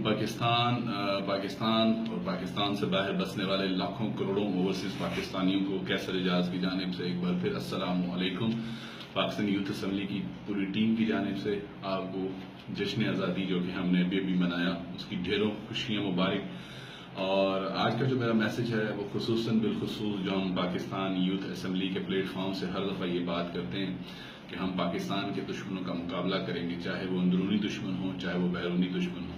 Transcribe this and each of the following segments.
پاکستان اور پاکستان سے باہر بسنے والے لاکھوں کروڑوں اوورسیز پاکستانیوں کو کیسر اعجاز کی جانب سے ایک بار پھر السلام علیکم۔ پاکستان یوتھ اسمبلی کی پوری ٹیم کی جانب سے آپ کو جشن آزادی جو کہ ہم نے ابھی منایا اس کی ڈھیروں خوشیاں مبارک۔ اور آج کا جو میرا میسج ہے وہ خصوصاً بالخصوص جو ہم پاکستان یوتھ اسمبلی کے پلیٹ فارم سے ہر دفعہ یہ بات کرتے ہیں کہ ہم پاکستان کے دشمنوں کا مقابلہ کریں گے، چاہے وہ اندرونی دشمن ہوں، چاہے وہ بیرونی دشمن ہوں،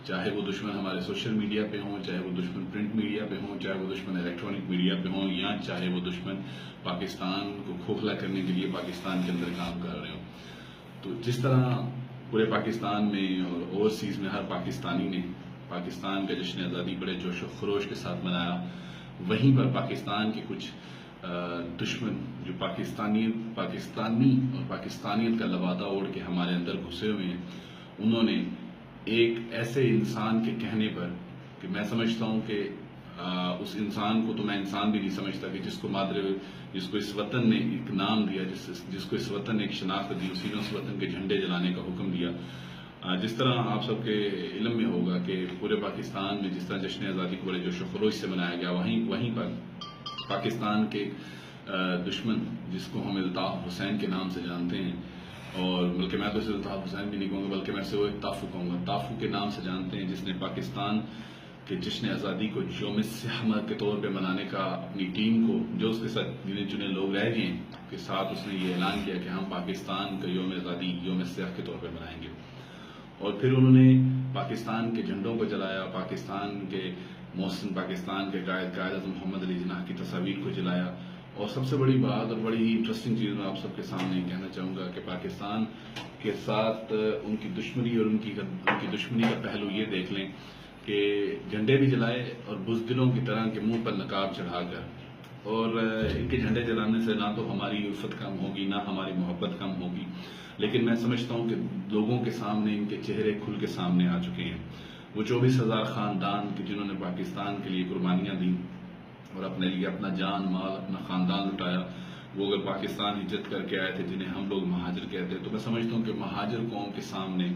چاہے وہ دشمن ہمارے سوشل میڈیا پہ ہوں، چاہے وہ دشمن پرنٹ میڈیا پہ ہوں، چاہے وہ دشمن الیکٹرانک میڈیا پہ ہوں، یا چاہے وہ دشمن پاکستان کو کھوکھلا کرنے کے لیے پاکستان کے اندر کام کر رہے ہوں۔ تو جس طرح پورے پاکستان میں اور اوورسیز میں ہر پاکستانی نے پاکستان کا جشن آزادی بڑے جوش و خروش کے ساتھ منایا، وہیں پر پاکستان کے کچھ دشمن جو پاکستانی اور پاکستانیت کا لبادہ اوڑھ کے ہمارے اندر گھسے ہوئے ہیں، انہوں نے ایک ایسے انسان کے کہنے پر کہ میں سمجھتا ہوں کہ اس انسان کو تو میں انسان بھی نہیں سمجھتا کہ جس کو اس وطن نے ایک نام دیا، جس کو اس وطن نے ایک شناخت دی، اسی نے اس وطن کے جھنڈے جلانے کا حکم دیا۔ جس طرح آپ سب کے علم میں ہوگا کہ پورے پاکستان میں جس طرح جشن آزادی کو بڑے جوش و خروش سے منایا گیا، وہیں پر پاکستان کے دشمن جس کو ہم الطاف حسین کے نام سے جانتے ہیں، اور بلکہ میں تو اسے الطاف حسین بھی نہیں کہوں گا بلکہ میں اسے وہ ایک تافو کہوں گا، تافو کے نام سے جانتے ہیں، جس نے پاکستان کے جشن آزادی کو یوم سیاہ کے طور پہ منانے کا اپنی ٹیم کو، جو اس کے ساتھ گنے چنے لوگ رہ گئے ہیں کے ساتھ اس نے یہ اعلان کیا کہ ہم پاکستان کا یوم آزادی یوم سیاہ کے طور پہ منائیں گے۔ اور پھر انہوں نے پاکستان کے جھنڈوں کو جلایا، پاکستان کے محسن پاکستان کے قائد اعظم محمد علی جناح کی تصاویر کو جلایا۔ اور سب سے بڑی بات اور بڑی ہی انٹرسٹنگ چیز میں آپ سب کے سامنے کہنا چاہوں گا کہ پاکستان کے ساتھ ان کی دشمنی اور ان کی دشمنی کا پہلو یہ دیکھ لیں کہ جھنڈے بھی جلائے اور بزدلوں کی طرح کے منہ پر نقاب چڑھا کر، اور ان کے جھنڈے جلانے سے نہ تو ہماری الفت کم ہوگی نہ ہماری محبت کم ہوگی، لیکن میں سمجھتا ہوں کہ لوگوں کے سامنے ان کے چہرے کھل کے سامنے آ چکے ہیں۔ وہ 24,000 خاندان کے جنہوں نے پاکستان کے لیے قربانیاں دیں اور اپنے لیے اپنا جان مال اپنا خاندان لٹایا، وہ اگر پاکستان ہجرت کر کے آئے تھے جنہیں ہم لوگ مہاجر کہتے ہیں، تو میں سمجھتا ہوں کہ مہاجر قوم کے سامنے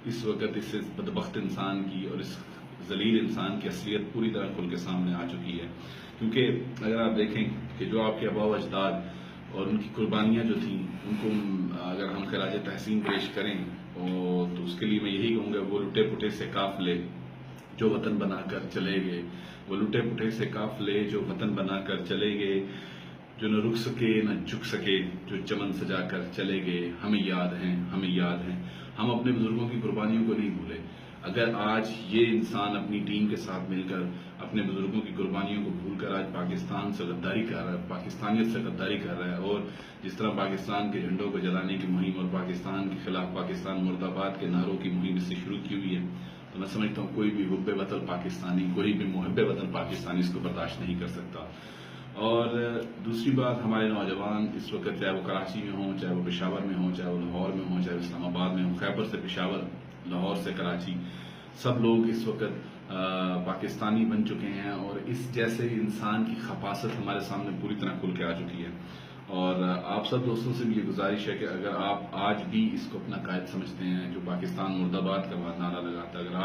اس وقت اس بدبخت انسان کی اور اس ذلیل انسان کی اصلیت پوری طرح کھل کے سامنے آ چکی ہے۔ کیونکہ اگر آپ دیکھیں کہ جو آپ کے آباء و اجداد اور ان کی قربانیاں جو تھیں، ان کو اگر ہم خراج تحسین پیش کریں تو اس کے لیے میں یہی کہوں گا، وہ لٹے پٹے سے قافلے جو وطن بنا کر چلے گئے، وہ لٹے پٹے سے قافلے جو وطن بنا کر چلے گئے، جو نہ رک سکے نہ جھک سکے، جو چمن سجا کر چلے گئے، ہمیں یاد ہیں ہم اپنے بزرگوں کی قربانیوں کو نہیں بھولے۔ اگر آج یہ انسان اپنی ٹیم کے ساتھ مل کر اپنے بزرگوں کی قربانیوں کو بھول کر آج پاکستان سے غداری کر رہا ہے، پاکستانیت سے غداری کر رہا ہے، اور جس طرح پاکستان کے جھنڈوں کو جلانے کی مہم اور پاکستان کے خلاف پاکستان مرد آباد کے نعروں کی مہم اس سے شروع کی ہوئی ہے، تو میں سمجھتا ہوں کوئی بھی حب وطن پاکستانی، کوئی بھی محب وطن پاکستانی اس کو برداشت نہیں کر سکتا۔ اور دوسری بات، ہمارے نوجوان اس وقت چاہے وہ کراچی میں ہوں، چاہے وہ پشاور میں ہوں، چاہے وہ لاہور میں ہوں، چاہے وہ اسلام آباد میں ہوں، خیبر سے پشاور، لاہور سے کراچی، سب لوگ اس وقت پاکستانی بن چکے ہیں، اور اس جیسے انسان کی خباثت ہمارے سامنے پوری طرح کھل کے آ چکی ہے۔ اور آپ سب دوستوں سے بھی یہ گزارش ہے کہ اگر آپ آج بھی اس کو اپنا قائد سمجھتے ہیں جو پاکستان مرد آباد کا نعرہ لگاتا ہے، اگر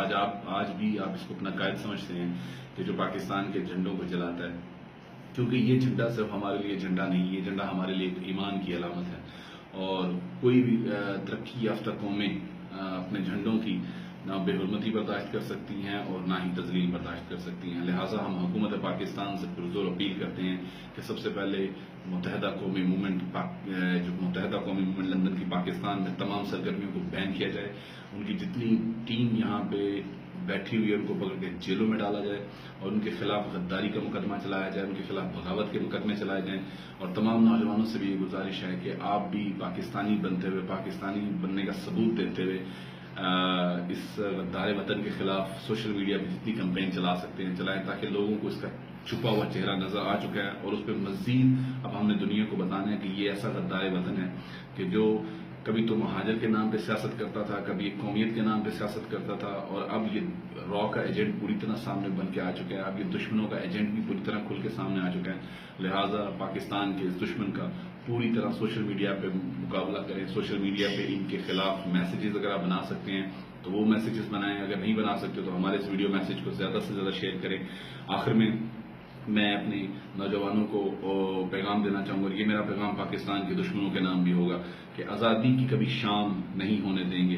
آج بھی آپ اس کو اپنا قائد سمجھتے ہیں کہ جو پاکستان کے جھنڈوں کو جلاتا ہے، کیونکہ یہ جھنڈا صرف ہمارے لیے جھنڈا نہیں، یہ جھنڈا ہمارے لیے ایک ایمان کی علامت ہے، اور کوئی بھی ترقی یافتہ قومیں اپنے جھنڈوں کی نہ بے حرمتی برداشت کر سکتی ہیں اور نہ ہی تذلیل برداشت کر سکتی ہیں۔ لہٰذا ہم حکومت پاکستان سے پرزور اپیل کرتے ہیں کہ سب سے پہلے متحدہ قومی موومنٹ لندن کی پاکستان میں تمام سرگرمیوں کو بین کیا جائے، ان کی جتنی ٹیم یہاں پہ بیٹھی ہوئی ہے ان کو پکڑ کے جیلوں میں ڈالا جائے، اور ان کے خلاف غداری کا مقدمہ چلایا جائے، ان کے خلاف بغاوت کے مقدمے چلائے جائیں۔ اور تمام نوجوانوں سے بھی یہ گزارش ہے کہ آپ بھی پاکستانی بنتے ہوئے، پاکستانی بننے کا ثبوت دیتے ہوئے اس غدار وطن کے خلاف سوشل میڈیا پہ جتنی کمپین چلا سکتے ہیں چلائیں، تاکہ لوگوں کو اس کا چھپا ہوا چہرہ نظر آ چکا ہے، اور اس پہ مزید اب ہم نے دنیا کو بتانا ہے کہ یہ ایسا غدار وطن ہے کہ جو کبھی تو مہاجر کے نام پہ سیاست کرتا تھا، کبھی ایک قومیت کے نام پہ سیاست کرتا تھا، اور اب یہ را کا ایجنٹ پوری طرح سامنے بن کے آ چکا ہے، اب یہ دشمنوں کا ایجنٹ بھی پوری طرح کھل کے سامنے آ چکا ہے۔ لہٰذا پاکستان کے اس دشمن کا پوری طرح سوشل میڈیا پہ مقابلہ کریں، سوشل میڈیا پہ ان کے خلاف میسیجز اگر آپ بنا سکتے ہیں تو تو وہ میسیجز بنائیں. اگر نہیں بنا سکتے تو ہمارے اس ویڈیو میسیج کو زیادہ سے زیادہ شیئر کریں. آخر میں اپنے نوجوانوں کو پیغام دینا چاہوں گا. یہ میرا پیغام پاکستان کے دشمنوں کے نام بھی ہوگا کہ آزادی کی کبھی شام نہیں ہونے دیں گے.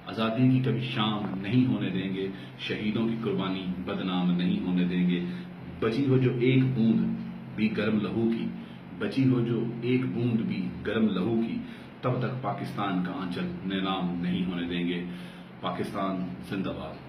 آزادی کی کبھی شام نہیں ہونے دیں گے. شہیدوں کی قربانی بدنام نہیں ہونے دیں گے. بچی ہو جو ایک بوند بھی گرم لہو کی، بچی ہو جو ایک بوند بھی گرم لہو کی، تب تک پاکستان کا آنچل نیلام نہیں ہونے دیں گے. پاکستان زندہ باد.